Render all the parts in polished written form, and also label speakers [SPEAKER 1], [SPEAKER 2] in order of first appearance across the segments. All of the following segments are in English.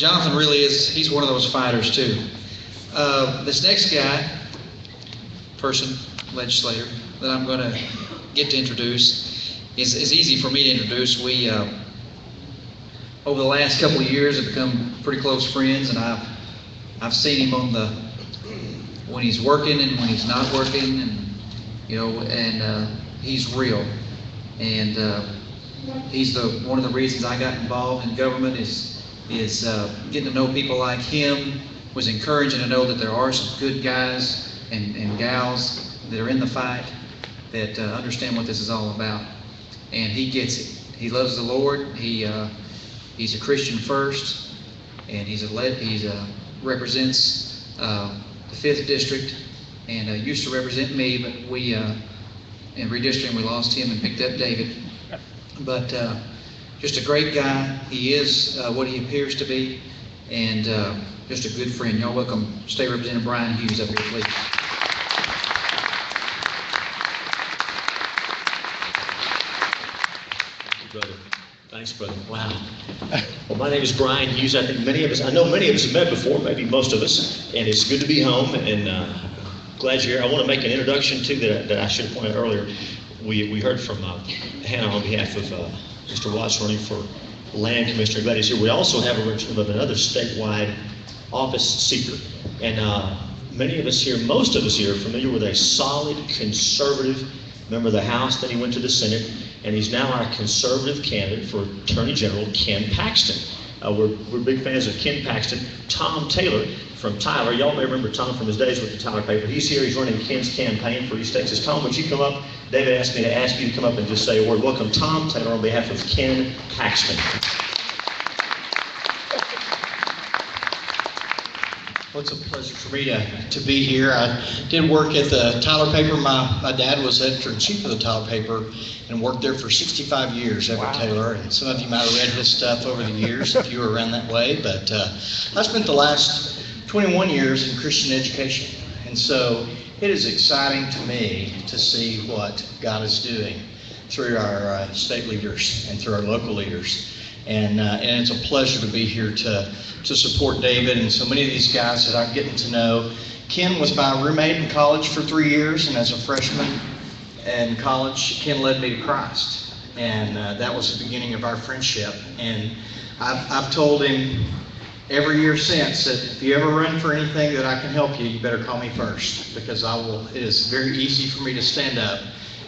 [SPEAKER 1] Jonathan really he's one of those fighters too. This next legislator that I'm going to get to introduce is easy for me to introduce. We, over the last couple of years, have become pretty close friends, and I've seen him when he's working and when he's not working, and he's real. And he's one of the reasons I got involved in government is getting to know people like him. Was encouraging to know that there are some good guys and gals that are in the fight that understand what this is all about. And he gets it. He loves the Lord. He's a Christian first, and he represents the 5th District, and used to represent me, but we, in redistricting, we lost him and picked up David. But just a great guy. He is what he appears to be, and just a good friend. Y'all welcome State Representative Brian Hughes up here, please.
[SPEAKER 2] Thank you, brother. Thanks, brother. Wow. Well, my name is Brian Hughes. I know many of us have met before, maybe most of us, and it's good to be home, and glad you're here. I want to make an introduction, too, that I should have pointed out earlier. We heard from Hannah on behalf of Mr. Watts running for Land Commissioner. Glad he's here. We also have a representative of another statewide office seeker, and many of us here, most of us here, are familiar with a solid conservative member of the House. Then he went to the Senate, and he's now our conservative candidate for Attorney General, Ken Paxton. We're big fans of Ken Paxton. Tom Taylor from Tyler. Y'all may remember Tom from his days with the Tyler paper. He's here. He's running Ken's campaign for East Texas. Tom, would you come up? David asked me to ask you to come up and just say a word. Welcome, Tom Taylor, on behalf of Ken Paxton.
[SPEAKER 3] Well, it's a pleasure for me to be here. I did work at the Tyler paper. My dad was editor-in-chief of the Tyler paper and worked there for 65 years, Everett Taylor. And some of you might have read his stuff over the years if you were around that way. But I spent the last 21 years in Christian education. And so it is exciting to me to see what God is doing through our state leaders and through our local leaders. And it's a pleasure to be here to support David and so many of these guys that I'm getting to know. Ken was my roommate in college for 3 years, and as a freshman in college, Ken led me to Christ. And that was the beginning of our friendship. And I've told him every year since that if you ever run for anything that I can help you, you better call me first, because it is very easy for me to stand up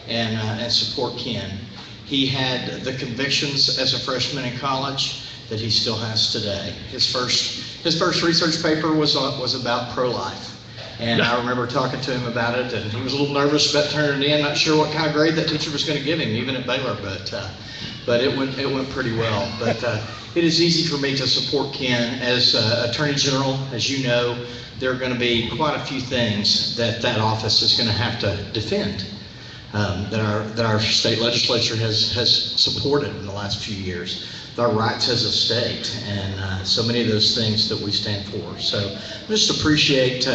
[SPEAKER 3] and support Ken. He had the convictions as a freshman in college that he still has today. His first research paper was about pro-life. And I remember talking to him about it, and he was a little nervous about turning it in, not sure what kind of grade that teacher was going to give him, even at Baylor, but it went pretty well. But it is easy for me to support Ken as Attorney General. As you know, there are going to be quite a few things that office is going to have to defend. That our state legislature has supported in the last few years. Our rights as a state, and so many of those things that we stand for. So I just appreciate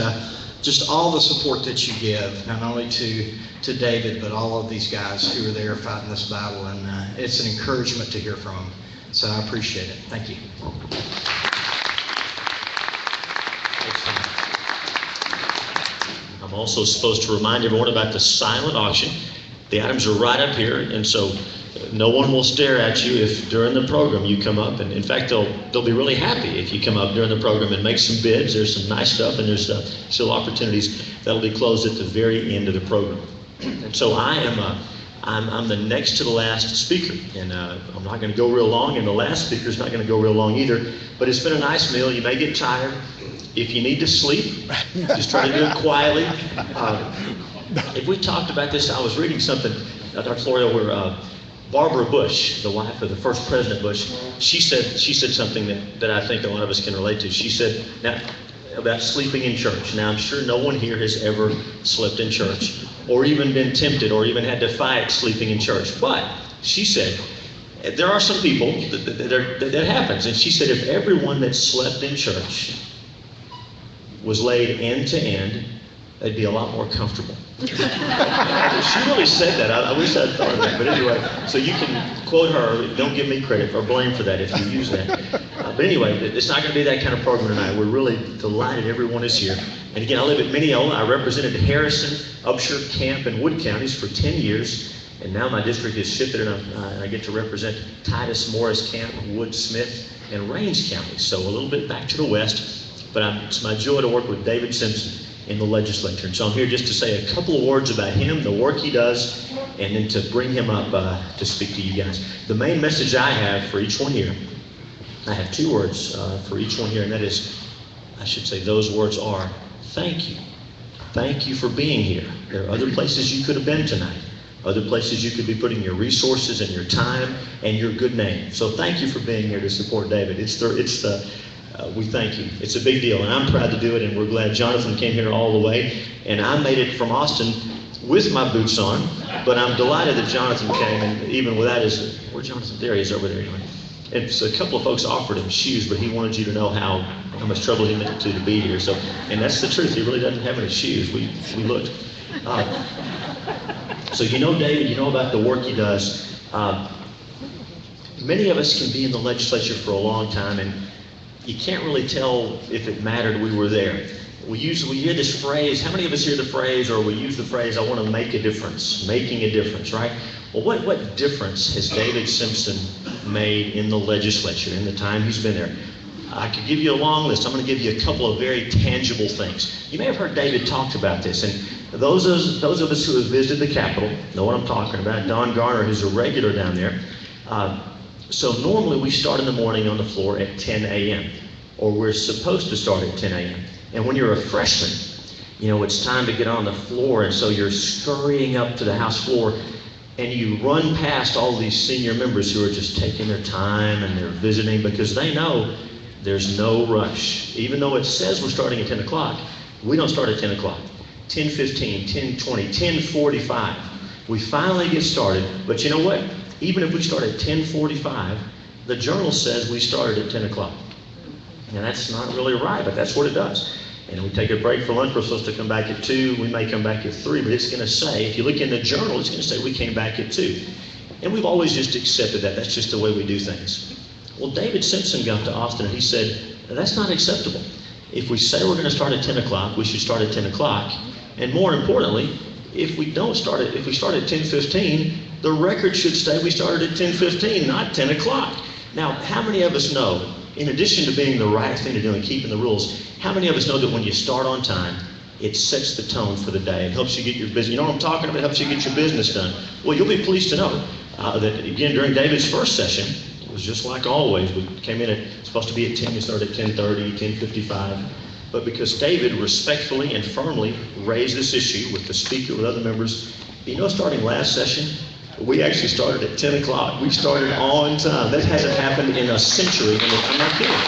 [SPEAKER 3] just all the support that you give, not only to David, but all of these guys who are there fighting this battle, and it's an encouragement to hear from them. So I appreciate it. Thank you.
[SPEAKER 2] I'm also supposed to remind everyone about the silent auction. The items are right up here, and so no one will stare at you if during the program you come up. And in fact, they'll be really happy if you come up during the program and make some bids. There's some nice stuff, and there's still opportunities that'll be closed at the very end of the program. And so I'm the next to the last speaker, and I'm not going to go real long, and the last speaker's not going to go real long either. But it's been a nice meal. You may get tired. If you need to sleep, just try to do it quietly. If we talked about this, I was reading something, Dr. Florio, where Barbara Bush, the wife of the first President Bush, she said something that I think a lot of us can relate to. She said about sleeping in church. Now, I'm sure no one here has ever slept in church, or even been tempted, or even had to fight sleeping in church. But she said there are some people that happens. And she said if everyone that slept in church was laid end to end, they'd be a lot more comfortable. She really said that. I wish I'd thought of that. But anyway, so you can quote her. Don't give me credit or blame for that if you use that. But anyway, it's not going to be that kind of program tonight. We're really delighted everyone is here. And again, I live at Mineola. I represented Harrison, Upshur, Camp, and Wood counties for 10 years. And now my district is shifted, and I get to represent Titus, Morris, Camp, Wood, Smith, and Range counties. So a little bit back to the west. But it's my joy to work with David Simpson in the legislature. And so I'm here just to say a couple of words about him, the work he does, and then to bring him up to speak to you guys. The main message I have for each one here, I have 2 words for each one here, and that is, I should say those words are, thank you. Thank you for being here. There are other places you could have been tonight, other places you could be putting your resources and your time and your good name. So thank you for being here to support David. We thank you. It's a big deal, and I'm proud to do it, and we're glad Jonathan came here all the way. And I made it from Austin with my boots on, but I'm delighted that Jonathan came, and even without his, where's Jonathan? There he is over there. And so a couple of folks offered him shoes, but he wanted you to know how much trouble he meant to be here. So, and that's the truth. He really doesn't have any shoes. We looked. So you know David, you know about the work he does. Many of us can be in the legislature for a long time, and you can't really tell if it mattered we were there. We hear this phrase, how many of us hear the phrase, or we use the phrase, I want to make a difference, making a difference, right? Well, what difference has David Simpson made in the legislature in the time he's been there? I could give you a long list. I'm going to give you a couple of very tangible things. You may have heard David talk about this, and those of us who have visited the Capitol know what I'm talking about. Don Garner, who's a regular down there. So normally we start in the morning on the floor at 10 a.m., or we're supposed to start at 10 a.m. And when you're a freshman, you know, it's time to get on the floor, and so you're scurrying up to the House floor, and you run past all these senior members who are just taking their time and they're visiting because they know there's no rush. Even though it says we're starting at 10 o'clock, we don't start at 10 o'clock. 10:15, 10:20, 10:45. We finally get started, but you know what? Even if we start at 10:45, the journal says we started at 10 o'clock. And that's not really right, but that's what it does. And we take a break for lunch, we're supposed to come back at 2, we may come back at 3, but it's going to say, if you look in the journal, it's going to say we came back at 2. And we've always just accepted that. That's just the way we do things. Well, David Simpson got to Austin and he said, that's not acceptable. If we say we're going to start at 10 o'clock, we should start at 10 o'clock. And more importantly, if we start at 10:15, the record should say we started at 10:15, not 10 o'clock. Now, how many of us know, in addition to being the right thing to do and keeping the rules, how many of us know that when you start on time, it sets the tone for the day? It helps you get your business. You know what I'm talking about? It helps you get your business done. Well, you'll be pleased to know that, again, during David's first session, it was just like always. We came in at, supposed to be at 10, we started at 10:30, 10:55. But because David respectfully and firmly raised this issue with the speaker, with other members, you know, starting last session, we actually started at 10 o'clock. We started on time. That hasn't happened in a century. And I'm not kidding. You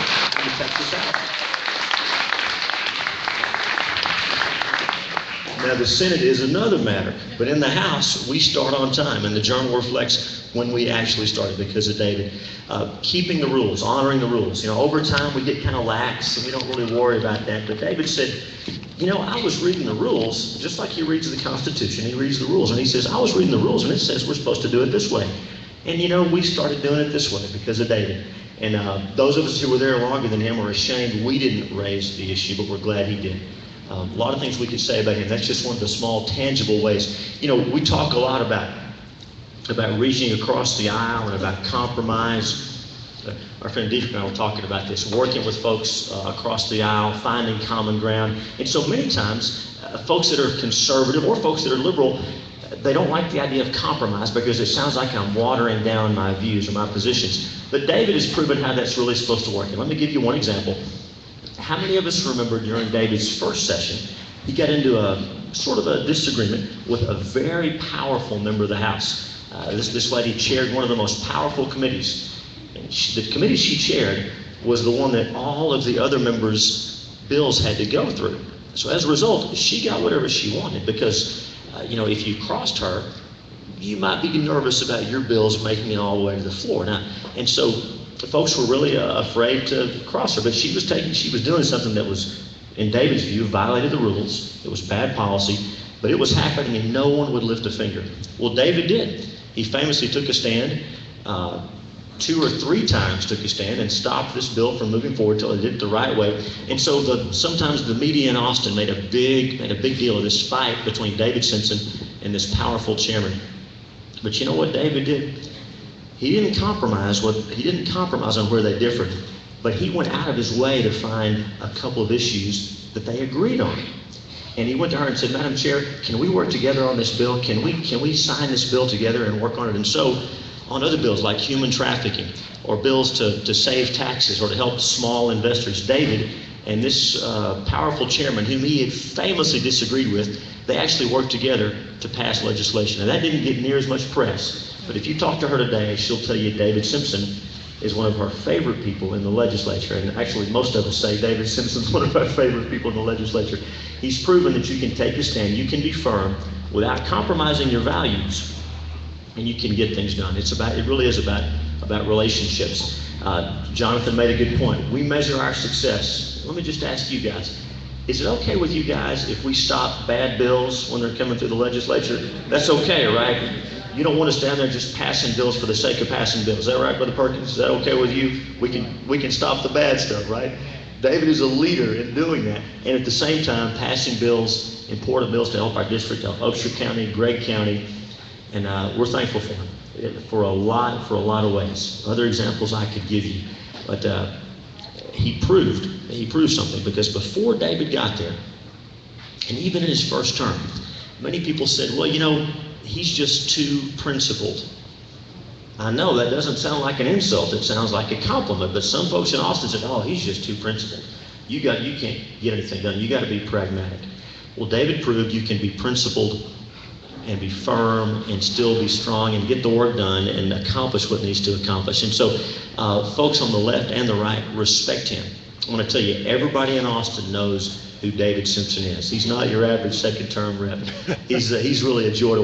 [SPEAKER 2] can check this out. Now, the Senate is another matter, but in the House, we start on time, and the journal reflects when we actually started because of David. Keeping the rules, honoring the rules. You know, over time, we get kind of lax, and we don't really worry about that, but David said, you know, I was reading the rules, just like he reads the Constitution, he reads the rules, and he says, I was reading the rules, and it says we're supposed to do it this way. And, you know, we started doing it this way because of David. And those of us who were there longer than him are ashamed we didn't raise the issue, but we're glad he did. A lot of things we could say about him. That's just one of the small, tangible ways. You know, we talk a lot about reaching across the aisle and about compromise. Our friend Dietrich and I were talking about this, working with folks across the aisle, finding common ground. And so many times, folks that are conservative or folks that are liberal, they don't like the idea of compromise because it sounds like I'm watering down my views or my positions. But David has proven how that's really supposed to work. And let me give you one example. How many of us remember during David's first session, he got into a sort of a disagreement with a very powerful member of the House. This lady chaired one of the most powerful committees. And the committee she chaired was the one that all of the other members' bills had to go through. So as a result, she got whatever she wanted because, you know, if you crossed her, you might be nervous about your bills making it all the way to the floor. Now, and so the folks were really afraid to cross her, but she was doing something that was in David's view, violated the rules. It was bad policy, but it was happening and no one would lift a finger. Well, David did. He famously took a stand, 2 or 3 times took a stand and stopped this bill from moving forward until it did it the right way. And so sometimes the media in Austin made a big deal of this fight between David Simpson and this powerful chairman. But you know what David did? He didn't compromise on where they differed, but he went out of his way to find a couple of issues that they agreed on. And he went to her and said, Madam Chair, can we work together on this bill? Can we sign this bill together and work on it? And so on other bills like human trafficking or bills to save taxes or to help small investors, David and this powerful chairman whom he had famously disagreed with, they actually worked together to pass legislation. And that didn't get near as much press. But if you talk to her today, she'll tell you David Simpson is one of her favorite people in the legislature. And actually, most of us say David Simpson's one of our favorite people in the legislature. He's proven that you can take a stand, you can be firm without compromising your values, and you can get things done. It really is about relationships. Jonathan made a good point. We measure our success. Let me just ask you guys, is it okay with you guys if we stop bad bills when they're coming through the legislature? That's okay, right? You don't want us down there just passing bills for the sake of passing bills. Is that right, Brother Perkins? Is that okay with you? We can stop the bad stuff, right? David is a leader in doing that, and at the same time passing bills, important bills to help our district, help Upshur County, Gregg County, and we're thankful for him for a lot of ways. Other examples I could give you, but he proved something, because before David got there, and even in his first term, many people said, well, you know, he's just too principled. I know that doesn't sound like an insult, it sounds like a compliment, but some folks in Austin said, oh, he's just too principled. You can't get anything done, you got to be pragmatic. Well, David proved you can be principled and be firm and still be strong and get the work done and accomplish what needs to accomplish. And so folks on the left and the right respect him. I want to tell you, everybody in Austin knows who David Simpson is. He's not your average second-term rep. He's really a joy to